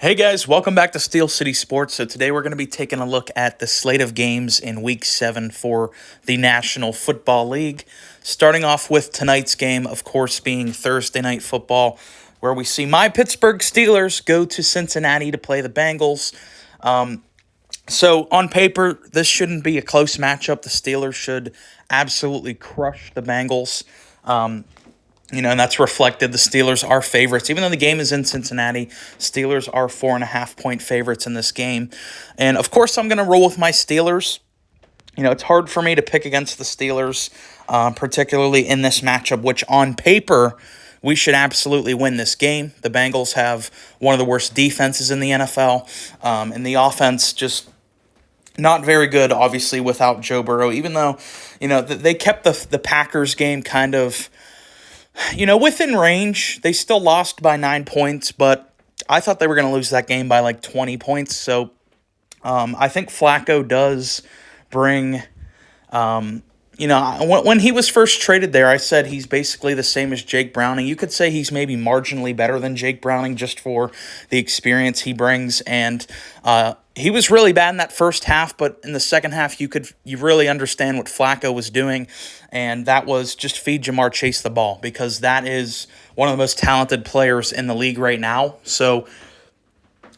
Hey guys, welcome back to Steel City Sports. So today we're going to be taking a look at the slate of games in Week 7 for the National Football League. Starting off with tonight's game, of course, being Thursday Night Football, where we see my Pittsburgh Steelers go to Cincinnati to play the Bengals. So on paper, this shouldn't be a close matchup. The Steelers should absolutely crush the Bengals. And that's reflected. The Steelers are favorites. Even though the game is in Cincinnati, Steelers are 4.5-point favorites in this game. And, of course, I'm going to roll with my Steelers. It's hard for me to pick against the Steelers, particularly in this matchup, which on paper, we should absolutely win this game. The Bengals have one of the worst defenses in the NFL, and the offense just not very good, obviously, without Joe Burrow, even though, they kept the Packers game kind of within range. They still lost by 9 points, but I thought they were going to lose that game by like 20 points. So I think Flacco does bring, when he was first traded there, I said he's basically the same as Jake Browning. You could say he's maybe marginally better than Jake Browning just for the experience he brings. And he was really bad in that first half, but in the second half, you really understand what Flacco was doing, and that was just feed Ja'Marr Chase the ball, because that is one of the most talented players in the league right now. So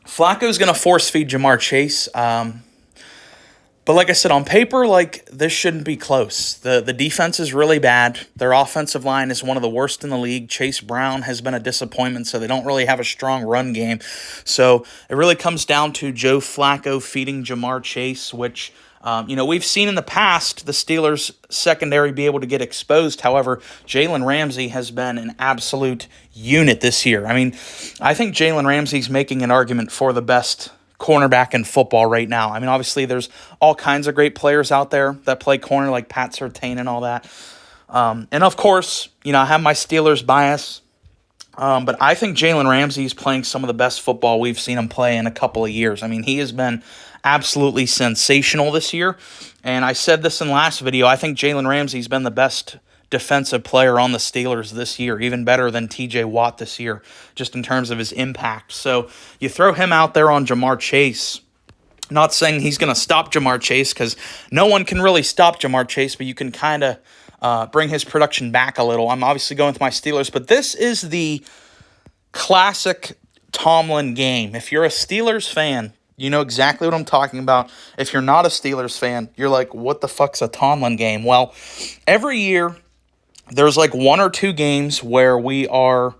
Flacco's going to force feed Ja'Marr Chase. But like I said, on paper, this shouldn't be close. The defense is really bad. Their offensive line is one of the worst in the league. Chase Brown has been a disappointment, so they don't really have a strong run game. So it really comes down to Joe Flacco feeding Ja'Marr Chase, which, we've seen in the past the Steelers' secondary be able to get exposed. However, Jalen Ramsey has been an absolute unit this year. I mean, I think Jalen Ramsey's making an argument for the best cornerback in football right now. I mean, obviously, there's all kinds of great players out there that play corner, like Pat Surtain and all that. And of course, I have my Steelers bias, but I think Jalen Ramsey is playing some of the best football we've seen him play in a couple of years. I mean, he has been absolutely sensational this year, and I said this in the last video. I think Jalen Ramsey's been the best defensive player on the Steelers this year, even better than TJ Watt this year, just in terms of his impact. So you throw him out there on Ja'Marr Chase. Not saying he's going to stop Ja'Marr Chase, because no one can really stop Ja'Marr Chase, but you can kind of bring his production back a little. I'm obviously going with my Steelers, but this is the classic Tomlin game. If you're a Steelers fan, you know exactly what I'm talking about. If you're not a Steelers fan, you're like, what the fuck's a Tomlin game? Well, every year, there's like one or two games where we are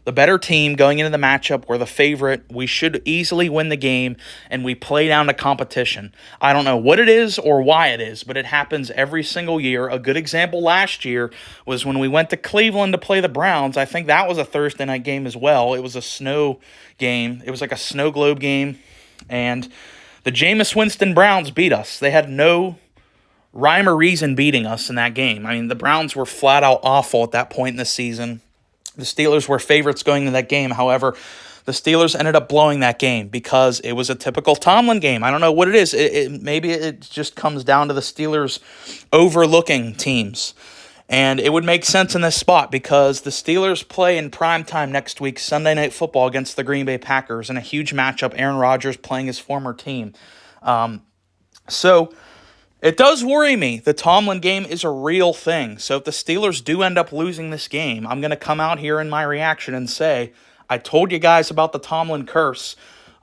the better team going into the matchup. We're the favorite. We should easily win the game, and we play down to competition. I don't know what it is or why it is, but it happens every single year. A good example last year was when we went to Cleveland to play the Browns. I think that was a Thursday night game as well. It was a snow game. It was like a snow globe game, and the Jameis Winston Browns beat us. They had no rhyme or reason beating us in that game. I mean, the Browns were flat out awful at that point in the season. The Steelers were favorites going into that game. However, the Steelers ended up blowing that game because it was a typical Tomlin game. I don't know what it is. Maybe it just comes down to the Steelers overlooking teams. And it would make sense in this spot because the Steelers play in primetime next week, Sunday Night Football, against the Green Bay Packers in a huge matchup. Aaron Rodgers playing his former team. So it does worry me. The Tomlin game is a real thing. So if the Steelers do end up losing this game, I'm going to come out here in my reaction and say, I told you guys about the Tomlin curse.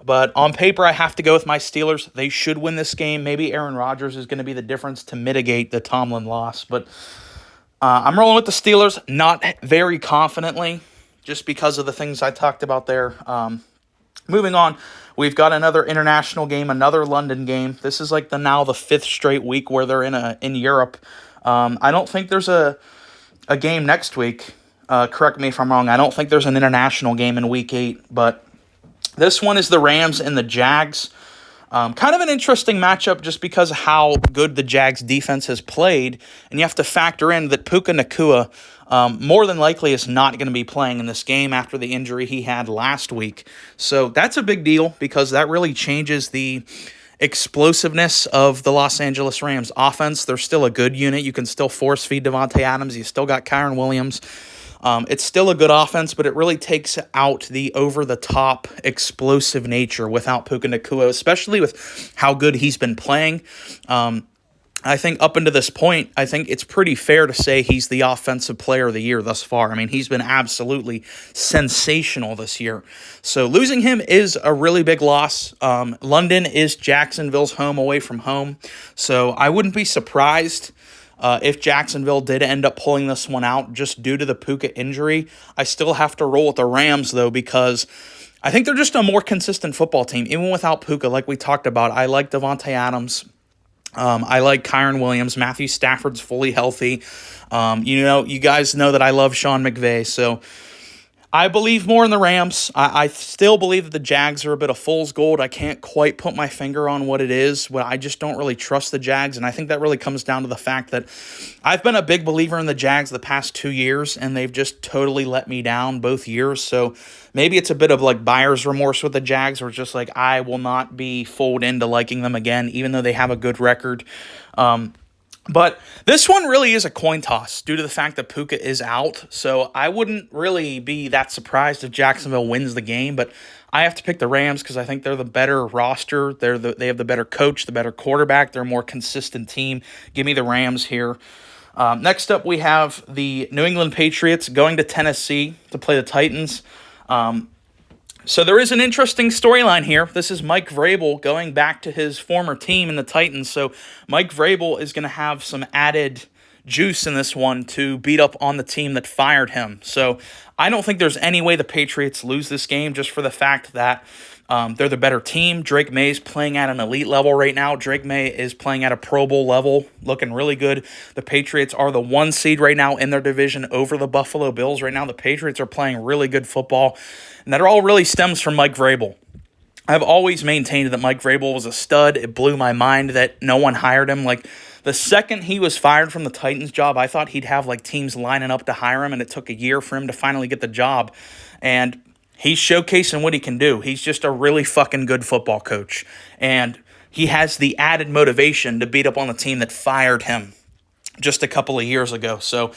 But on paper, I have to go with my Steelers. They should win this game. Maybe Aaron Rodgers is going to be the difference to mitigate the Tomlin loss. But I'm rolling with the Steelers, not very confidently, just because of the things I talked about there. Moving on, we've got another international game, another London game. This is like now the fifth straight week where they're in Europe. I don't think there's a game next week. Correct me if I'm wrong. I don't think there's an international game in Week 8, but this one is the Rams and the Jags. Kind of an interesting matchup just because of how good the Jags defense has played, and you have to factor in that Puka Nacua more than likely is not going to be playing in this game after the injury he had last week. So that's a big deal because that really changes the explosiveness of the Los Angeles Rams offense. They're still a good unit. You can still force feed Davante Adams. You still got Kyron Williams. It's still a good offense, but it really takes out the over-the-top explosive nature without Puka Nacua, especially with how good he's been playing. I think up until this point, I think it's pretty fair to say he's the offensive player of the year thus far. I mean, he's been absolutely sensational this year. So losing him is a really big loss. London is Jacksonville's home away from home. So I wouldn't be surprised if Jacksonville did end up pulling this one out just due to the Puka injury. I still have to roll with the Rams, though, because I think they're just a more consistent football team, even without Puka, like we talked about. I like Devontae Adams. I like Kyron Williams. Matthew Stafford's fully healthy. You guys know that I love Sean McVay. So I believe more in the Rams. I still believe that the Jags are a bit of fool's gold. I can't quite put my finger on what it is, but I just don't really trust the Jags, and I think that really comes down to the fact that I've been a big believer in the Jags the past 2 years, and they've just totally let me down both years. So maybe it's a bit of like buyer's remorse with the Jags, where it's just like I will not be fooled into liking them again, even though they have a good record. But this one really is a coin toss due to the fact that Puka is out. So I wouldn't really be that surprised if Jacksonville wins the game. But I have to pick the Rams because I think they're the better roster. They have the better coach, the better quarterback. They're a more consistent team. Give me the Rams here. Next up, we have the New England Patriots going to Tennessee to play the Titans. So there is an interesting storyline here. This is Mike Vrabel going back to his former team in the Titans. So Mike Vrabel is going to have some added juice in this one to beat up on the team that fired him. So I don't think there's any way the Patriots lose this game just for the fact that they're the better team. Drake May is playing at an elite level right now. Drake May is playing at a Pro Bowl level, looking really good. The Patriots are the 1 seed right now in their division over the Buffalo Bills. Right now, the Patriots are playing really good football, and that all really stems from Mike Vrabel. I've always maintained that Mike Vrabel was a stud. It blew my mind that no one hired him. Like, the second he was fired from the Titans job, I thought he'd have like teams lining up to hire him, and it took a year for him to finally get the job. And he's showcasing what he can do. He's just a really fucking good football coach. And he has the added motivation to beat up on the team that fired him just a couple of years ago. So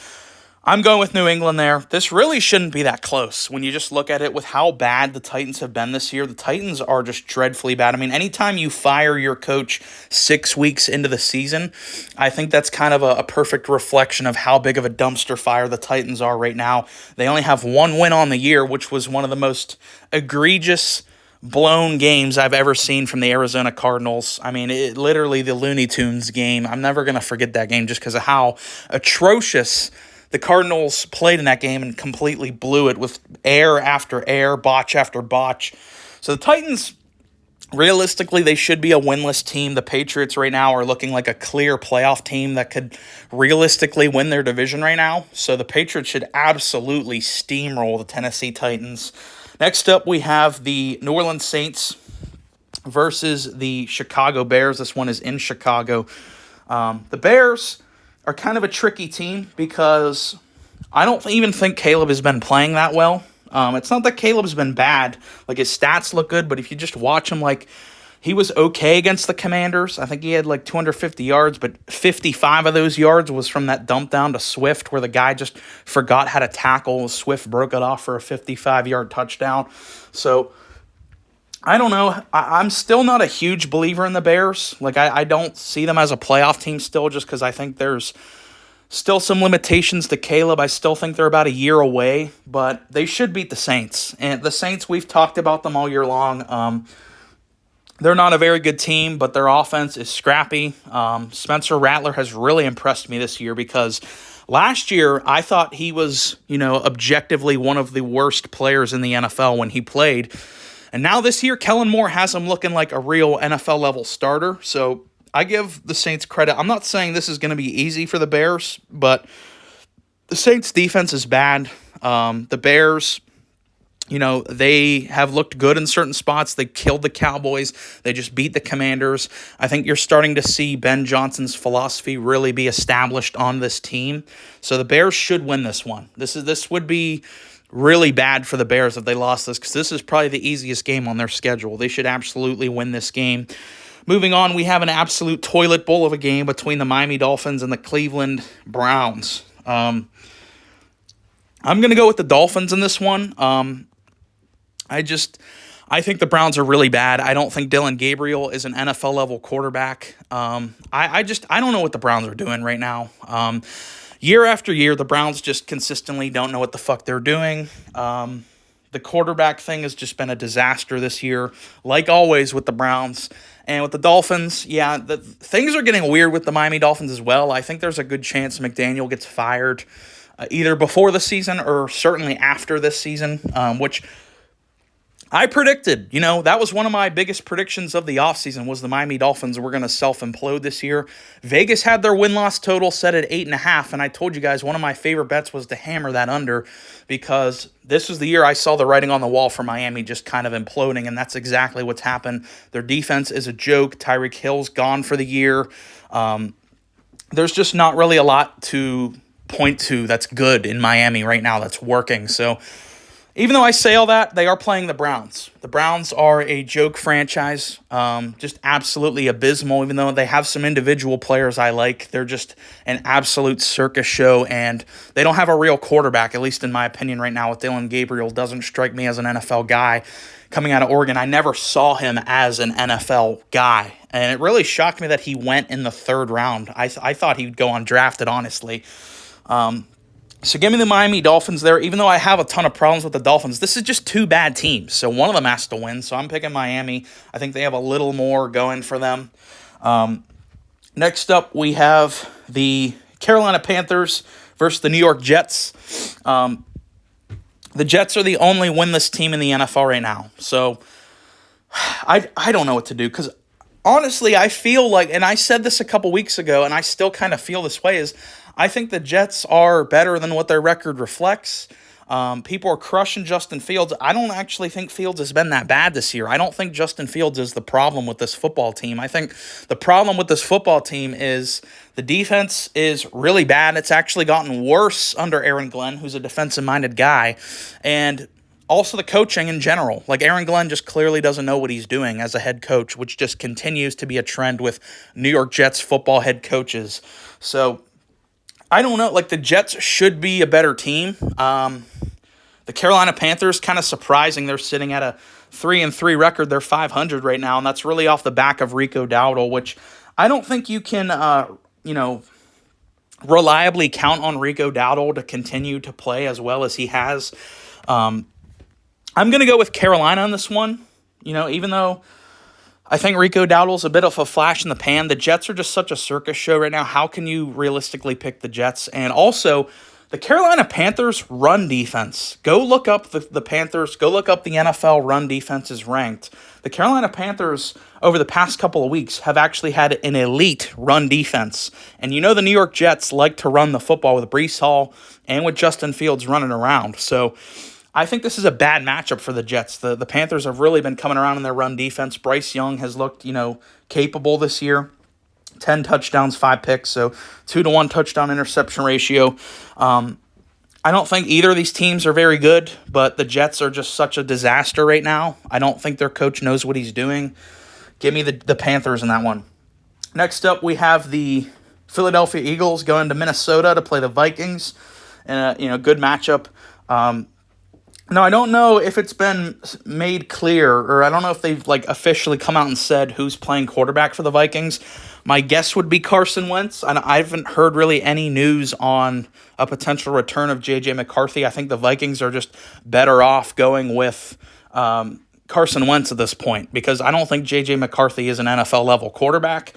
I'm going with New England there. This really shouldn't be that close when you just look at it with how bad the Titans have been this year. The Titans are just dreadfully bad. I mean, anytime you fire your coach 6 weeks into the season, I think that's kind of a perfect reflection of how big of a dumpster fire the Titans are right now. They only have 1 win on the year, which was one of the most egregious blown games I've ever seen from the Arizona Cardinals. I mean, literally the Looney Tunes game. I'm never going to forget that game just because of how atrocious the Cardinals played in that game and completely blew it with error after error, botch after botch. So the Titans, realistically, they should be a winless team. The Patriots right now are looking like a clear playoff team that could realistically win their division right now. So the Patriots should absolutely steamroll the Tennessee Titans. Next up, we have the New Orleans Saints versus the Chicago Bears. This one is in Chicago. The Bears are kind of a tricky team because I don't even think Caleb has been playing that well. It's not that Caleb's been bad. Like, his stats look good, but if you just watch him, like, he was okay against the Commanders. I think he had like 250 yards, but 55 of those yards was from that dump down to Swift where the guy just forgot how to tackle. Swift broke it off for a 55-yard touchdown. So I don't know. I'm still not a huge believer in the Bears. Like, I don't see them as a playoff team still just because I think there's still some limitations to Caleb. I still think they're about a year away, but they should beat the Saints. And the Saints, we've talked about them all year long. They're not a very good team, but their offense is scrappy. Spencer Rattler has really impressed me this year because last year I thought he was, objectively one of the worst players in the NFL when he played. And now this year, Kellen Moore has him looking like a real NFL-level starter. So I give the Saints credit. I'm not saying this is going to be easy for the Bears, but the Saints' defense is bad. The Bears, they have looked good in certain spots. They killed the Cowboys. They just beat the Commanders. I think you're starting to see Ben Johnson's philosophy really be established on this team. So the Bears should win this one. This would be really bad for the Bears if they lost this because this is probably the easiest game on their schedule. They should absolutely win this game. Moving on, we have an absolute toilet bowl of a game between the Miami Dolphins and the Cleveland Browns. I I'm going to go with the Dolphins in this one. I think the Browns are really bad. I don't think Dylan Gabriel is an NFL level quarterback. I don't know what the Browns are doing right now. Year after year, the Browns just consistently don't know what the fuck they're doing. The quarterback thing has just been a disaster this year, like always with the Browns. And with the Dolphins, yeah, things are getting weird with the Miami Dolphins as well. I think there's a good chance McDaniel gets fired either before the season or certainly after this season, which I predicted. That was one of my biggest predictions of the offseason was the Miami Dolphins were going to self-implode this year. Vegas had their win-loss total set at 8.5, and I told you guys one of my favorite bets was to hammer that under because this was the year I saw the writing on the wall for Miami just kind of imploding, and that's exactly what's happened. Their defense is a joke. Tyreek Hill's gone for the year. There's just not really a lot to point to that's good in Miami right now that's working, so even though I say all that, they are playing the Browns. The Browns are a joke franchise, just absolutely abysmal. Even though they have some individual players I like, they're just an absolute circus show, and they don't have a real quarterback, at least in my opinion right now with Dylan Gabriel. Doesn't strike me as an NFL guy coming out of Oregon. I never saw him as an NFL guy, and it really shocked me that he went in the third round. I thought he would go undrafted, honestly. So give me the Miami Dolphins there. Even though I have a ton of problems with the Dolphins, this is just two bad teams. So one of them has to win. So I'm picking Miami. I think they have a little more going for them. Next up, we have the Carolina Panthers versus the New York Jets. The Jets are the only winless team in the NFL right now. So I don't know what to do because honestly, I feel like, and I said this a couple weeks ago, and I still kind of feel this way, is I think the Jets are better than what their record reflects. People are crushing Justin Fields. I don't actually think Fields has been that bad this year. I don't think Justin Fields is the problem with this football team. I think the problem with this football team is the defense is really bad. It's actually gotten worse under Aaron Glenn, who's a defensive-minded guy, and also the coaching in general. Like Aaron Glenn just clearly doesn't know what he's doing as a head coach, which just continues to be a trend with New York Jets football head coaches. So I don't know. Like the Jets should be a better team. The Carolina Panthers, kind of surprising. They're sitting at a 3-3 record. They're 500 right now, and that's really off the back of Rico Dowdle, which I don't think you can, reliably count on Rico Dowdle to continue to play as well as he has. I'm going to go with Carolina on this one. Even though I think Rico Dowdle's a bit of a flash in the pan, the Jets are just such a circus show right now. How can you realistically pick the Jets? And also, the Carolina Panthers run defense. Go look up the Panthers. Go look up the NFL run defenses ranked. The Carolina Panthers, over the past couple of weeks, have actually had an elite run defense. And the New York Jets like to run the football with Breece Hall and with Justin Fields running around. So I think this is a bad matchup for the Jets. The Panthers have really been coming around in their run defense. Bryce Young has looked, capable this year. 10 touchdowns, 5 picks, so 2-to-1 touchdown interception ratio. I don't think either of these teams are very good, but the Jets are just such a disaster right now. I don't think their coach knows what he's doing. Give me the Panthers in that one. Next up, we have the Philadelphia Eagles going to Minnesota to play the Vikings. And good matchup. Now, I don't know if it's been made clear, or I don't know if they've officially come out and said who's playing quarterback for the Vikings. My guess would be Carson Wentz. I haven't heard really any news on a potential return of J.J. McCarthy. I think the Vikings are just better off going with Carson Wentz at this point because I don't think J.J. McCarthy is an NFL-level quarterback.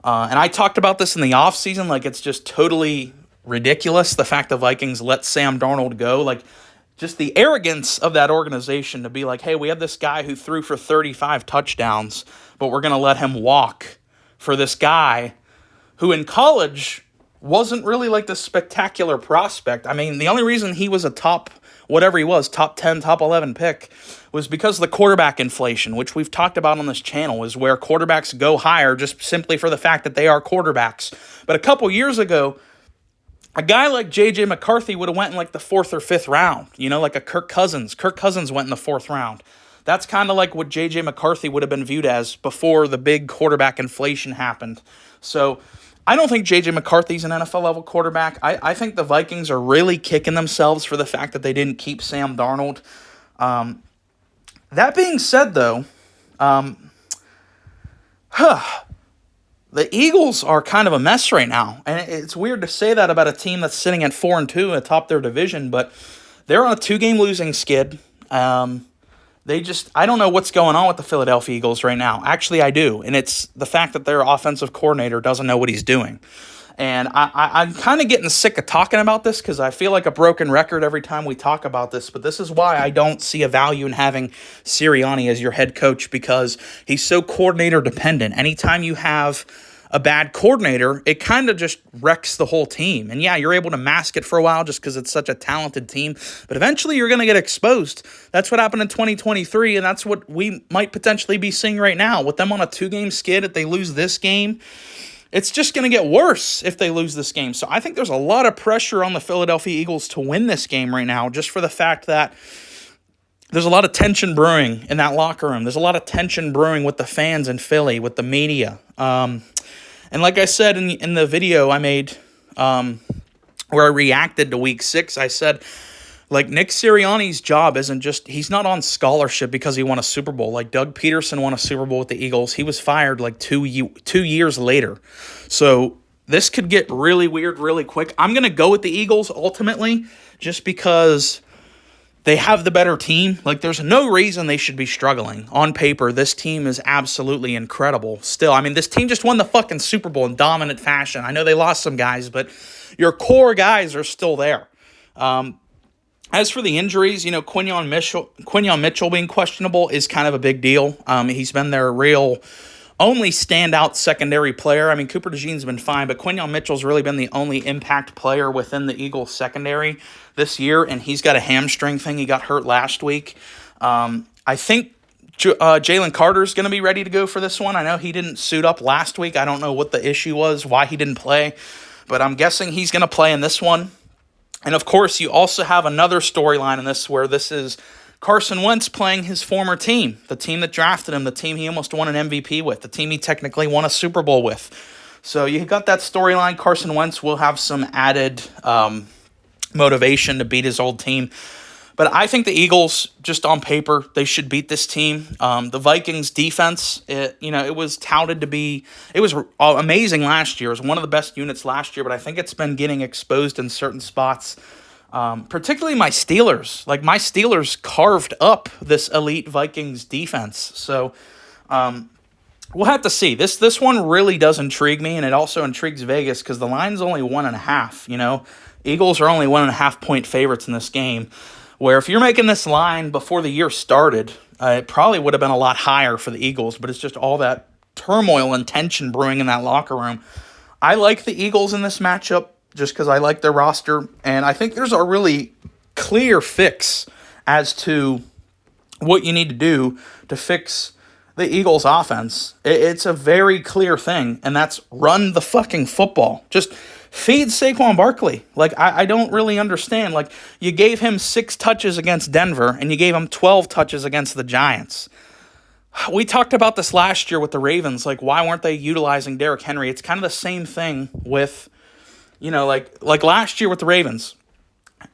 And I talked about this in the offseason. It's just totally ridiculous, the fact the Vikings let Sam Darnold go. Just the arrogance of that organization to be like, hey, we have this guy who threw for 35 touchdowns, but we're going to let him walk for this guy who in college wasn't really the spectacular prospect. I mean, the only reason he was a top 10, top 11 pick was because of the quarterback inflation, which we've talked about on this channel, is where quarterbacks go higher just simply for the fact that they are quarterbacks. But a couple years ago, a guy like J.J. McCarthy would have went in the 4th or 5th round, like a Kirk Cousins. Kirk Cousins went in the 4th round. That's kind of like what J.J. McCarthy would have been viewed as before the big quarterback inflation happened. So I don't think J.J. McCarthy's an NFL-level quarterback. I think the Vikings are really kicking themselves for the fact that they didn't keep Sam Darnold. That being said, though, the Eagles are kind of a mess right now. And it's weird to say that about a team that's sitting at 4-2 atop their division, but they're on a 2-game losing skid. I don't know what's going on with the Philadelphia Eagles right now. Actually, I do. And it's the fact that their offensive coordinator doesn't know what he's doing. And I'm kind of getting sick of talking about this because I feel like a broken record every time we talk about this. But this is why I don't see a value in having Sirianni as your head coach, because he's so coordinator dependent. Anytime you have a bad coordinator, it kind of just wrecks the whole team. And yeah, you're able to mask it for a while just because it's such a talented team. But eventually you're going to get exposed. That's what happened in 2023, and that's what we might potentially be seeing right now. With them on a 2-game skid, if they lose this game, it's just going to get worse if they lose this game. So I think there's a lot of pressure on the Philadelphia Eagles to win this game right now, just for the fact that there's a lot of tension brewing in that locker room. There's a lot of tension brewing with the fans in Philly, with the media. And like I said in the video I made where I reacted to Week 6, I said, like, Nick Sirianni's job isn't just, he's not on scholarship because he won a Super Bowl. Like, Doug Peterson won a Super Bowl with the Eagles. He was fired like 2 years later. So this could get really weird really quick. I'm going to go with the Eagles ultimately just because they have the better team. Like, there's no reason they should be struggling. On paper, this team is absolutely incredible. Still, I mean, this team just won the fucking Super Bowl in dominant fashion. I know they lost some guys, but your core guys are still there. As for the injuries, Quinyon Mitchell being questionable is kind of a big deal. He's been their real only standout secondary player. I mean, Cooper DeJean's been fine, but Quinyon Mitchell's really been the only impact player within the Eagles secondary this year, and he's got a hamstring thing. He got hurt last week. I think Jalen Carter's going to be ready to go for this one. I know he didn't suit up last week. I don't know what the issue was, why he didn't play, but I'm guessing he's going to play in this one. And, of course, you also have another storyline in this where this is Carson Wentz playing his former team, the team that drafted him, the team he almost won an MVP with, the team he technically won a Super Bowl with. So you got that storyline. Carson Wentz will have some added motivation to beat his old team. But I think the Eagles, just on paper, they should beat this team. The Vikings defense, it was touted to be, it was amazing last year. It was one of the best units last year, but I think it's been getting exposed in certain spots. Particularly my Steelers. Like, my Steelers carved up this elite Vikings defense. So we'll have to see. This one really does intrigue me, and it also intrigues Vegas because the line's only 1.5. Eagles are only 1.5 point favorites in this game. Where if you're making this line before the year started, it probably would have been a lot higher for the Eagles, but it's just all that turmoil and tension brewing in that locker room. I like the Eagles in this matchup just because I like their roster, and I think there's a really clear fix as to what you need to do to fix the Eagles' offense. It's a very clear thing, and that's run the fucking football. Just feed Saquon Barkley. Like, I don't really understand. Like, you gave him 6 touches against Denver, and you gave him 12 touches against the Giants. We talked about this last year with the Ravens. Like, why weren't they utilizing Derrick Henry? It's kind of the same thing with, like last year with the Ravens.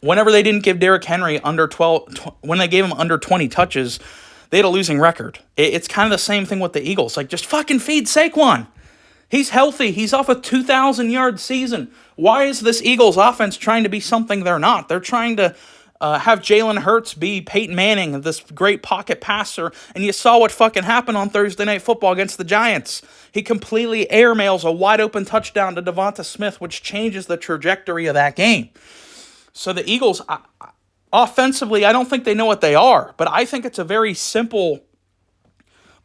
Whenever they didn't give Derrick Henry when they gave him under 20 touches, they had a losing record. It's kind of the same thing with the Eagles. Like, just fucking feed Saquon. He's healthy. He's off a 2,000-yard season. Why is this Eagles offense trying to be something they're not? They're trying to have Jalen Hurts be Peyton Manning, this great pocket passer, and you saw what fucking happened on Thursday Night Football against the Giants. He completely airmails a wide-open touchdown to Devonta Smith, which changes the trajectory of that game. So the Eagles, offensively, I don't think they know what they are, but I think it's a very simple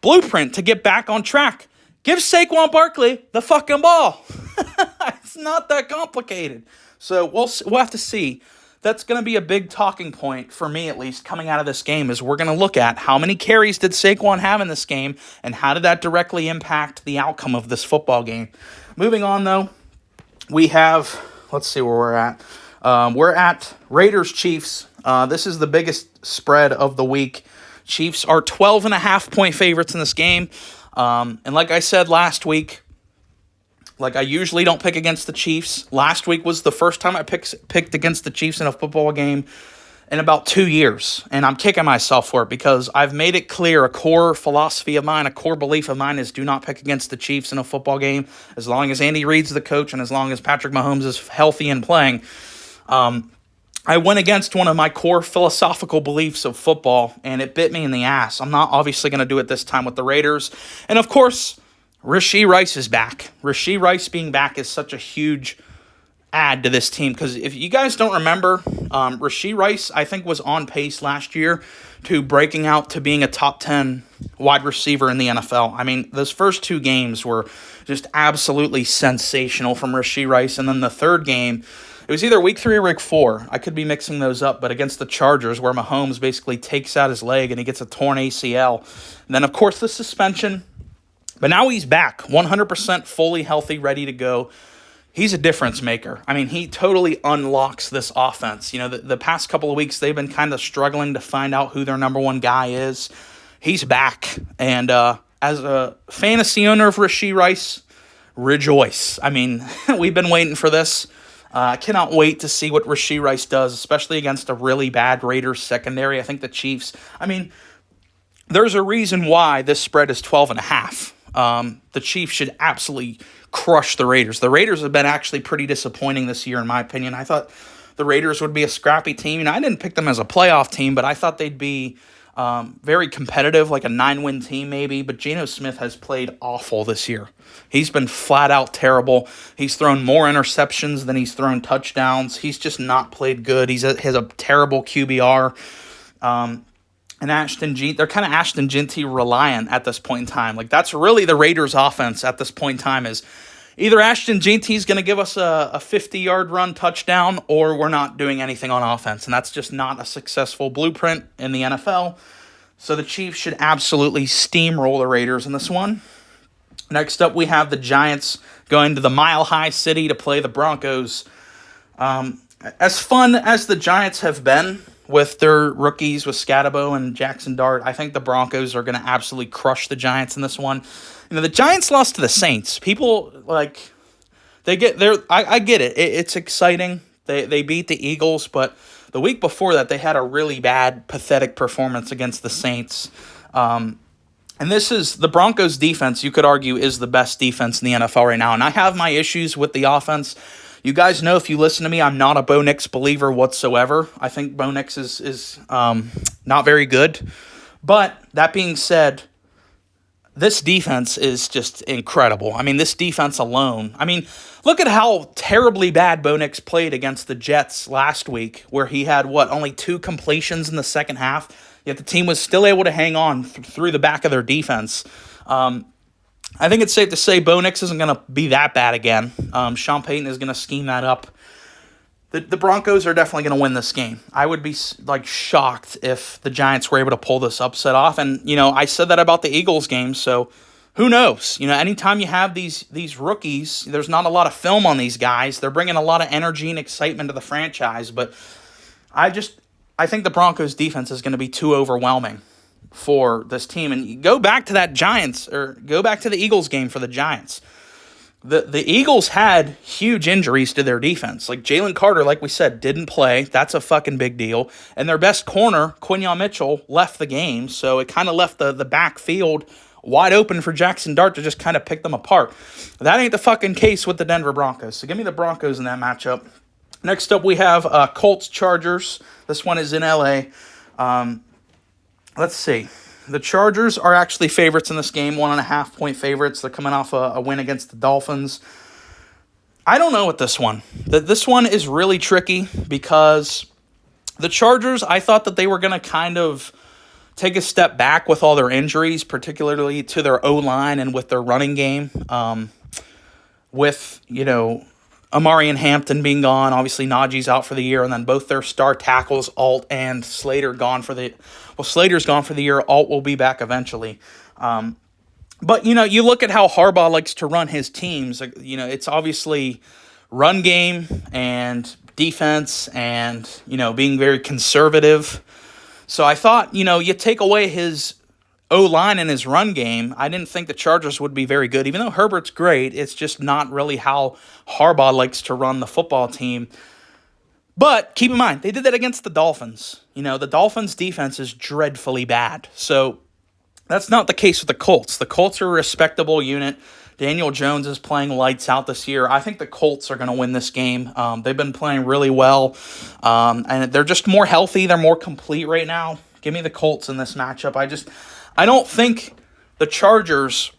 blueprint to get back on track. Give Saquon Barkley the fucking ball. It's not that complicated. So we'll have to see. That's going to be a big talking point for me, at least, coming out of this game, is we're going to look at how many carries did Saquon have in this game, and how did that directly impact the outcome of this football game. Moving on, though, we have, let's see where we're at. We're at Raiders-Chiefs. This is the biggest spread of the week. Chiefs are 12.5 point favorites in this game. And like I said last week, Like, I usually don't pick against the Chiefs. Last week was the first time I picked against the Chiefs in a football game in about 2 years, and I'm kicking myself for it because I've made it clear, a core philosophy of mine, a core belief of mine is do not pick against the Chiefs in a football game as long as Andy Reid's the coach and as long as Patrick Mahomes is healthy and playing. I went against one of my core philosophical beliefs of football, and it bit me in the ass. I'm not obviously going to do it this time with the Raiders. And, of course, Rashee Rice is back. Rashee Rice being back is such a huge add to this team because if you guys don't remember, Rashee Rice, I think, was on pace last year to breaking out to being a top 10 wide receiver in the NFL. I mean, those first 2 games were just absolutely sensational from Rashee Rice, and then the third game, it was either week 3 or week 4. I could be mixing those up, but against the Chargers where Mahomes basically takes out his leg and he gets a torn ACL. And then, of course, the suspension. But now he's back, 100% fully healthy, ready to go. He's a difference maker. I mean, he totally unlocks this offense. You know, the past couple of weeks, they've been kind of struggling to find out who their number one guy is. He's back. And as a fantasy owner of Rashee Rice, rejoice. I mean, we've been waiting for this. I cannot wait to see what Rashee Rice does, especially against a really bad Raiders secondary. I think the Chiefs, I mean, there's a reason why this spread is 12.5. The Chiefs should absolutely crush the Raiders. The Raiders have been actually pretty disappointing this year, in my opinion. I thought the Raiders would be a scrappy team. I didn't pick them as a playoff team, but I thought they'd be very competitive, like a 9-win team maybe. But Geno Smith has played awful this year. He's been flat out terrible. He's thrown more interceptions than he's thrown touchdowns. He's just not played good. He has a terrible QBR. And Ashton Jeanty, they're kind of Ashton Jeanty reliant at this point in time. Like, that's really the Raiders' offense at this point in time is either Ashton Jeanty's going to give us a 50-yard run touchdown or we're not doing anything on offense. And that's just not a successful blueprint in the NFL. So the Chiefs should absolutely steamroll the Raiders in this one. Next up, we have the Giants going to the Mile High City to play the Broncos. As fun as the Giants have been with their rookies, with Scatabo and Jackson Dart, I think the Broncos are going to absolutely crush the Giants in this one. You know, the Giants lost to the Saints. People, like, they get there. I get it. It's exciting. They beat the Eagles, but the week before that, they had a really bad, pathetic performance against the Saints. And this is the Broncos' defense, you could argue, is the best defense in the NFL right now. And I have my issues with the offense. You guys know, if you listen to me, I'm not a Bo Nix believer whatsoever. I think Bo Nix is not very good. But that being said, this defense is just incredible. I mean, this defense alone. I mean, look at how terribly bad Bo Nix played against the Jets last week, where he had, only 2 completions in the second half, yet the team was still able to hang on through the back of their defense. I think it's safe to say Bo Nix isn't going to be that bad again. Sean Payton is going to scheme that up. The Broncos are definitely going to win this game. I would be shocked if the Giants were able to pull this upset off. And, I said that about the Eagles game, so who knows? Anytime you have these rookies, there's not a lot of film on these guys. They're bringing a lot of energy and excitement to the franchise. But I think the Broncos defense is going to be too overwhelming for this team. And you go back to the Eagles game for the Giants. The Eagles had huge injuries to their defense. Like Jalen Carter, like we said, didn't play. That's a fucking big deal. And their best corner, Quinyon Mitchell, left the game. So it kind of left the backfield wide open for Jackson Dart to just kind of pick them apart. That ain't the fucking case with the Denver Broncos. So give me the Broncos in that matchup. Next up, we have Colts-Chargers. This one is in L.A. Let's see. The Chargers are actually favorites in this game, 1.5-point favorites. They're coming off a win against the Dolphins. I don't know with this one. This one is really tricky because the Chargers, I thought that they were going to kind of take a step back with all their injuries, particularly to their O-line and with their running game. With, Amari and Hampton being gone, obviously Najee's out for the year, and then both their star tackles, Alt and Slater, gone for the... Well, Slater's gone for the year. Alt will be back eventually. But, you look at how Harbaugh likes to run his teams. It's obviously run game and defense and, being very conservative. So I thought, you take away his O-line in his run game, I didn't think the Chargers would be very good. Even though Herbert's great, it's just not really how Harbaugh likes to run the football team. But keep in mind, they did that against the Dolphins. The Dolphins' defense is dreadfully bad. So that's not the case with the Colts. The Colts are a respectable unit. Daniel Jones is playing lights out this year. I think the Colts are going to win this game. They've been playing really well, and they're just more healthy. They're more complete right now. Give me the Colts in this matchup. I don't think the Chargers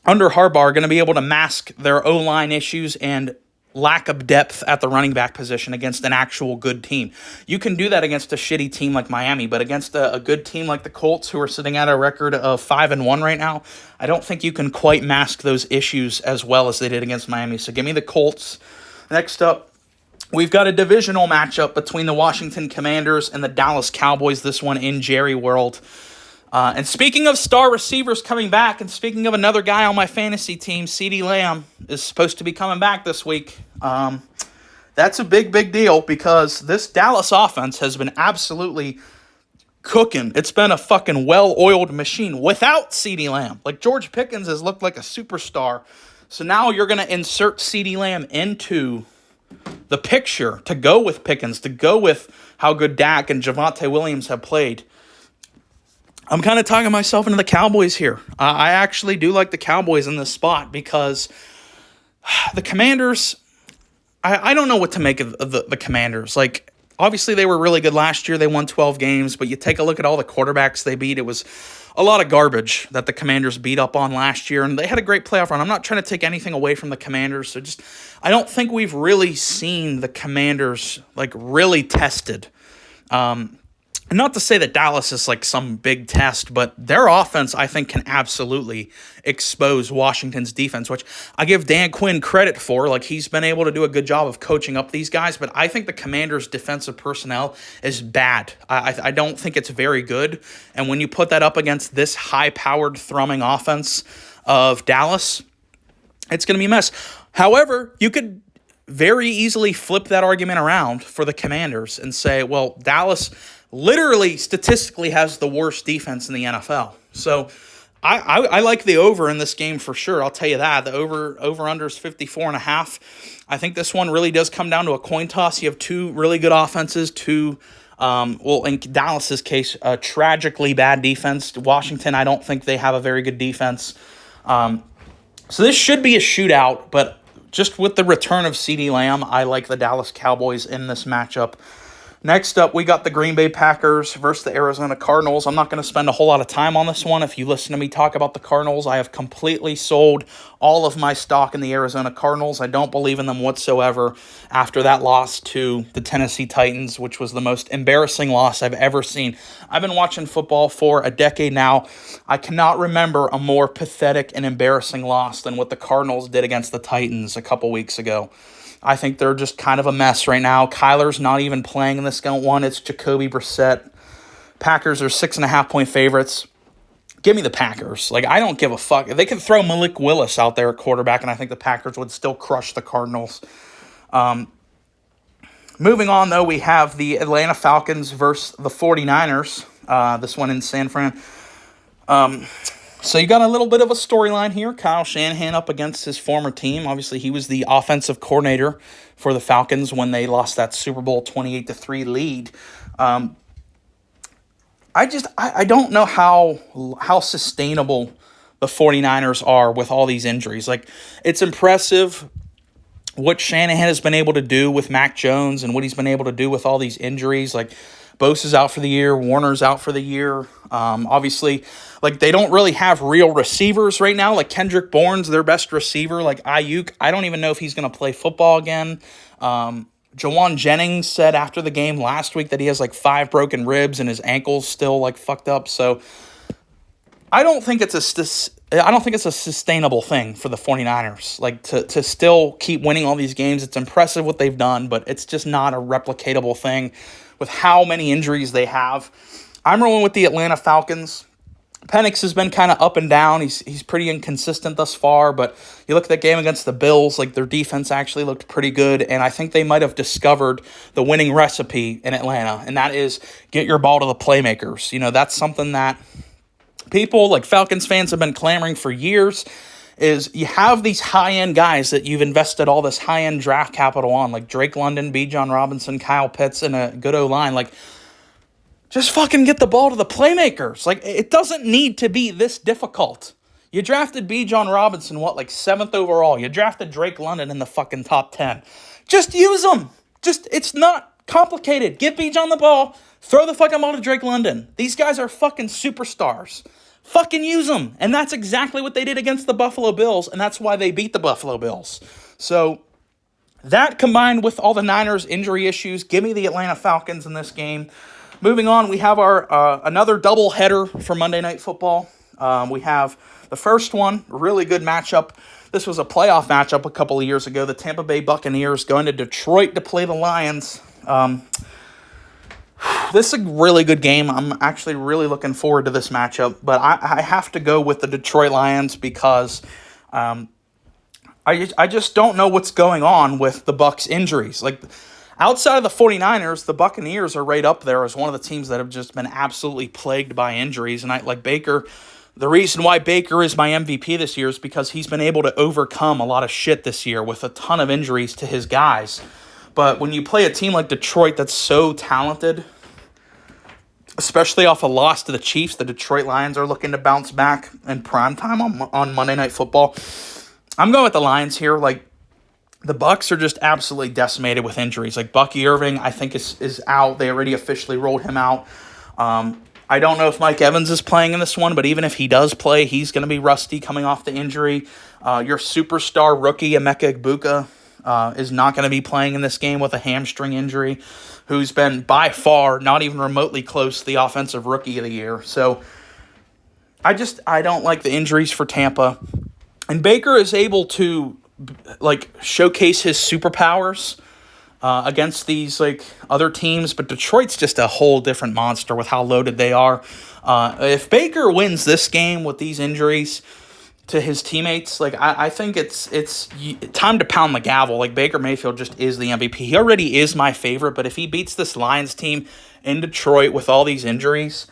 under Harbaugh are going to be able to mask their O-line issues and lack of depth at the running back position against an actual good team. You can do that against a shitty team like Miami, but against a good team like the Colts, who are sitting at a record of 5-1 right now, I don't think you can quite mask those issues as well as they did against Miami. So give me the Colts. Next up, we've got a divisional matchup between the Washington Commanders and the Dallas Cowboys, this one in Jerry World. And speaking of star receivers coming back, and speaking of another guy on my fantasy team, CeeDee Lamb is supposed to be coming back this week. That's a big deal because this Dallas offense has been absolutely cooking. It's been a fucking well-oiled machine without CeeDee Lamb. Like, George Pickens has looked like a superstar. So now you're going to insert CeeDee Lamb into the picture to go with Pickens, to go with how good Dak and Javonte Williams have played. I'm kind of talking myself into the Cowboys here. I actually do like the Cowboys in this spot because the Commanders, I don't know what to make of the Commanders. Like, obviously they were really good last year. They won 12 games, but you take a look at all the quarterbacks they beat. It was a lot of garbage that the Commanders beat up on last year, and they had a great playoff run. I'm not trying to take anything away from the Commanders. So I don't think we've really seen the Commanders, like, really tested. Not to say that Dallas is like some big test, but their offense, I think, can absolutely expose Washington's defense, which I give Dan Quinn credit for. Like, he's been able to do a good job of coaching up these guys, but I think the Commanders' defensive personnel is bad. I don't think it's very good, and when you put that up against this high-powered, thrumming offense of Dallas, it's going to be a mess. However, you could very easily flip that argument around for the Commanders and say, well, Dallas literally statistically has the worst defense in the NFL. So I like the over in this game for sure. I'll tell you that. The over-under is 54.5. I think this one really does come down to a coin toss. You have two really good offenses, in Dallas's case, a tragically bad defense. Washington, I don't think they have a very good defense. So this should be a shootout, but just with the return of CeeDee Lamb, I like the Dallas Cowboys in this matchup. Next up, we got the Green Bay Packers versus the Arizona Cardinals. I'm not going to spend a whole lot of time on this one. If you listen to me talk about the Cardinals, I have completely sold all of my stock in the Arizona Cardinals. I don't believe in them whatsoever after that loss to the Tennessee Titans, which was the most embarrassing loss I've ever seen. I've been watching football for a decade now. I cannot remember a more pathetic and embarrassing loss than what the Cardinals did against the Titans a couple weeks ago. I think they're just kind of a mess right now. Kyler's not even playing in this one. It's Jacoby Brissett. Packers are 6.5-point favorites. Give me the Packers. Like, I don't give a fuck. They could throw Malik Willis out there at quarterback, and I think the Packers would still crush the Cardinals. Moving on, though, we have the Atlanta Falcons versus the 49ers. This one in San Fran. So you got a little bit of a storyline here. Kyle Shanahan up against his former team. Obviously, he was the offensive coordinator for the Falcons when they lost that Super Bowl 28-3 lead. I don't know how sustainable the 49ers are with all these injuries. Like, it's impressive what Shanahan has been able to do with Mac Jones and what he's been able to do with all these injuries. Like, Bosa's out for the year. Warner's out for the year. Obviously, like, they don't really have real receivers right now. Like, Kendrick Bourne's their best receiver. Like, Ayuk, I don't even know if he's going to play football again. Jawan Jennings said after the game last week that he has, like, 5 broken ribs and his ankle's still, like, fucked up. So I don't think it's a sustainable thing for the 49ers. Like, to still keep winning all these games. It's impressive what they've done, but it's just not a replicatable thing with how many injuries they have. I'm rolling with the Atlanta Falcons. Penix has been kind of up and down. He's pretty inconsistent thus far, but you look at that game against the Bills, like, their defense actually looked pretty good, and I think they might have discovered the winning recipe in Atlanta, and that is get your ball to the playmakers. You know, that's something that people like Falcons fans have been clamoring for years, is you have these high-end guys that you've invested all this high-end draft capital on, like Drake London, Bijan Robinson, Kyle Pitts, and a good O-line. Like, just fucking get the ball to the playmakers. Like, it doesn't need to be this difficult. You drafted Bijan Robinson, like 7th overall. You drafted Drake London in the fucking top 10. Just use them. It's not complicated. Give Bijan the ball. Throw the fucking ball to Drake London. These guys are fucking superstars. Fucking use them. And that's exactly what they did against the Buffalo Bills, and that's why they beat the Buffalo Bills. So that combined with all the Niners' injury issues, give me the Atlanta Falcons in this game. Moving on, we have our another doubleheader for Monday Night Football. We have the first one, really good matchup. This was a playoff matchup a couple of years ago. The Tampa Bay Buccaneers going to Detroit to play the Lions. This is a really good game. I'm actually really looking forward to this matchup, but I have to go with the Detroit Lions because I just don't know what's going on with the Bucs injuries. Like, outside of the 49ers, the Buccaneers are right up there as one of the teams that have just been absolutely plagued by injuries. And Baker, the reason why Baker is my MVP this year is because he's been able to overcome a lot of shit this year with a ton of injuries to his guys. But when you play a team like Detroit that's so talented, especially off a loss to the Chiefs, the Detroit Lions are looking to bounce back in primetime on Monday Night Football. I'm going with the Lions here. Like, the Bucs are just absolutely decimated with injuries. Like, Bucky Irving, I think, is out. They already officially rolled him out. I don't know if Mike Evans is playing in this one, but even if he does play, he's going to be rusty coming off the injury. Your superstar rookie, Emeka Egbuka, is not going to be playing in this game with a hamstring injury, who's been by far not even remotely close to the offensive rookie of the year. So I don't like the injuries for Tampa. And Baker is able to showcase his superpowers against these other teams, but Detroit's just a whole different monster with how loaded they are. If Baker wins this game with these injuries to his teammates, I think it's time to pound the gavel. Like, Baker Mayfield just is the MVP. He already is my favorite, but if he beats this Lions team in Detroit with all these injuries,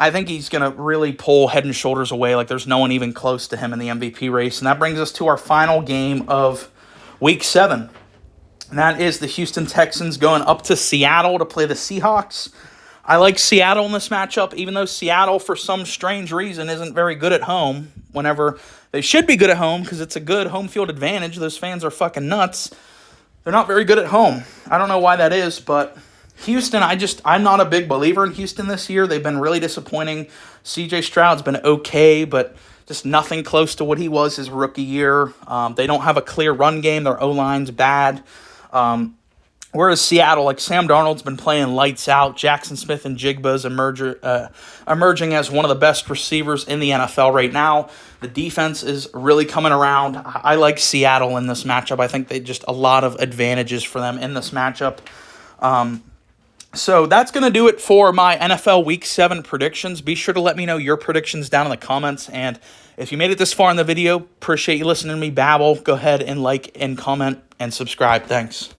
I think he's going to really pull head and shoulders away. Like, there's no one even close to him in the MVP race. And that brings us to our final game of Week 7. And that is the Houston Texans going up to Seattle to play the Seahawks. I like Seattle in this matchup, even though Seattle, for some strange reason, isn't very good at home. Whenever they should be good at home because it's a good home field advantage. Those fans are fucking nuts. They're not very good at home. I don't know why that is, but Houston, I'm not a big believer in Houston this year. They've been really disappointing. C.J. Stroud's been okay, but just nothing close to what he was his rookie year. They don't have a clear run game. Their O-line's bad. Whereas Seattle, Sam Darnold's been playing lights out. Jackson Smith and Jigba's emerging as one of the best receivers in the NFL right now. The defense is really coming around. I like Seattle in this matchup. I think they just a lot of advantages for them in this matchup. So that's going to do it for my NFL Week 7 predictions. Be sure to let me know your predictions down in the comments. And if you made it this far in the video, appreciate you listening to me babble. Go ahead and like and comment and subscribe. Thanks.